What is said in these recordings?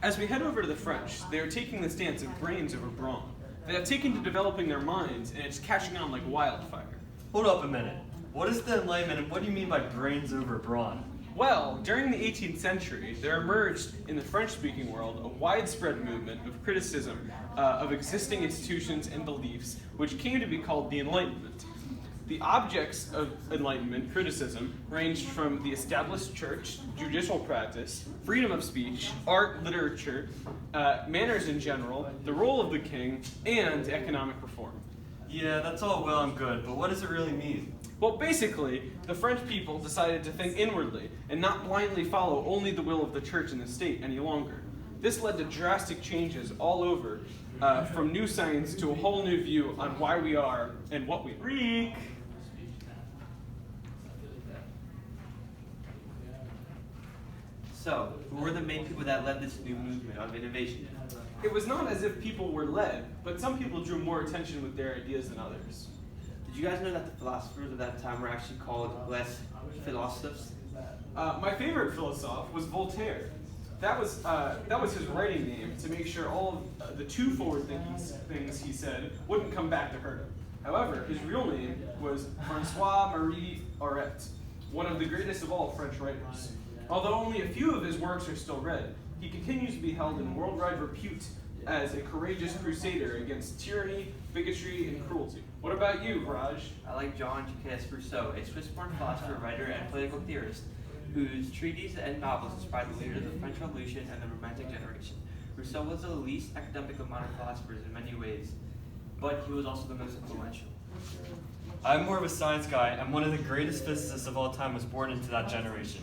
As we head over to the French, they are taking the stance of brains over brawn. They have taken to developing their minds, and it's catching on like wildfire. Hold up a minute. What is the Enlightenment, and what do you mean by brains over brawn? Well, during the 18th century, there emerged in the French-speaking world a widespread movement of criticism of existing institutions and beliefs, which came to be called the Enlightenment. The objects of Enlightenment criticism ranged from the established church, judicial practice, freedom of speech, art, literature, manners in general, the role of the king, and economic reform. Yeah, that's all well and good, but what does it really mean? Well, basically, the French people decided to think inwardly and not blindly follow only the will of the church and the state any longer. This led to drastic changes all over, from new science to a whole new view on why we are and what we are. Freak! So, who were the main people that led this new movement of innovation? It was not as if people were led, but some people drew more attention with their ideas than others. Did you guys know that the philosophers of that time were actually called les philosophes? My favorite philosophe was Voltaire. That was his writing name to make sure all of the too forward-thinking things he said wouldn't come back to hurt him. However, his real name was François-Marie Arouet, one of the greatest of all French writers. Although only a few of his works are still read, he continues to be held in worldwide repute as a courageous crusader against tyranny, bigotry, and cruelty. What about you, Raj? I like Jean-Jacques Rousseau, a Swiss-born philosopher, writer, and political theorist, whose treatises and novels inspired the leaders of the French Revolution and the Romantic generation. Rousseau was the least academic of modern philosophers in many ways, but he was also the most influential. I'm more of a science guy, and one of the greatest physicists of all time was born into that generation.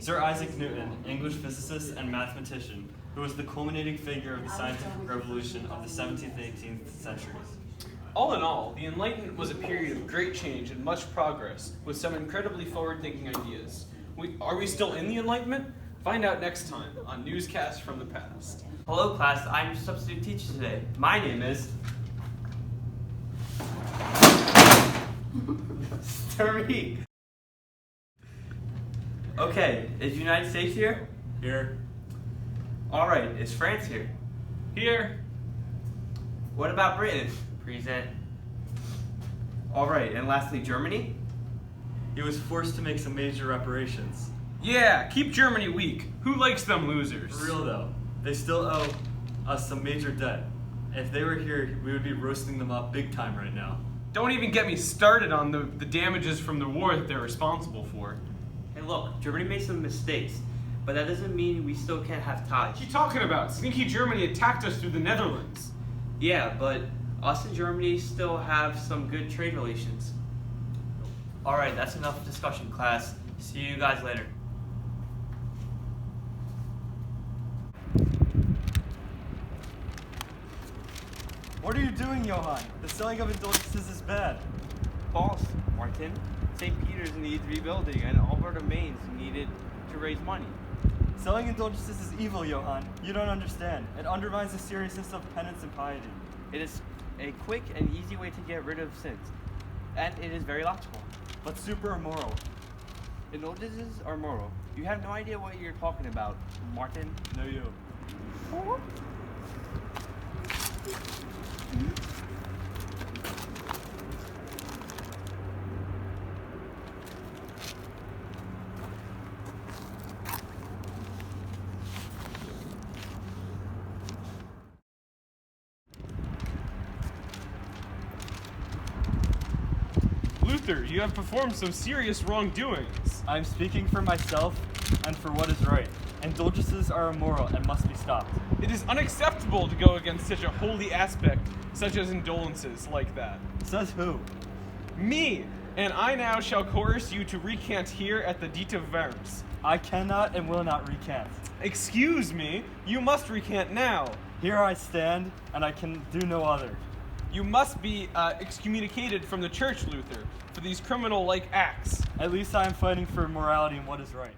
Sir Isaac Newton, English physicist and mathematician, who was the culminating figure of the scientific revolution of the 17th and 18th centuries. All in all, the Enlightenment was a period of great change and much progress, with some incredibly forward-thinking ideas. Are we still in the Enlightenment? Find out next time on Newscast from the Past. Hello class, I'm your substitute teacher today. My name is... Tariq. Okay, is the United States here? Here. Alright, is France here? Here. What about Britain? Present. Alright, and lastly, Germany? He was forced to make some major reparations. Yeah, keep Germany weak. Who likes them losers? For real though, they still owe us some major debt. If they were here, we would be roasting them up big time right now. Don't even get me started on the damages from the war that they're responsible for. Hey look, Germany made some mistakes, but that doesn't mean we still can't have ties. What are you talking about? Sneaky Germany attacked us through the Netherlands. Yeah, but us and Germany still have some good trade relations. Alright, that's enough discussion, class. See you guys later. What are you doing, Johann? The selling of indulgences is bad. False, Martin. St. Peter's needs rebuilding, and all of our domains needed to raise money. Selling indulgences is evil, Johann. You don't understand. It undermines the seriousness of penance and piety. It is a quick and easy way to get rid of sins, and it is very logical. But super immoral. Indulgences are moral. You have no idea what you're talking about, Martin. No, you. Luther, you have performed some serious wrongdoings. I'm speaking for myself and for what is right. Indulgences are immoral and must be stopped. It is unacceptable to go against such a holy aspect, such as indulgences like that. Says who? Me! And I now shall coerce you to recant here at the Diet of Worms. I cannot and will not recant. Excuse me, you must recant now. Here I stand, and I can do no other. You must be excommunicated from the church, Luther, for these criminal-like acts. At least I am fighting for morality and what is right.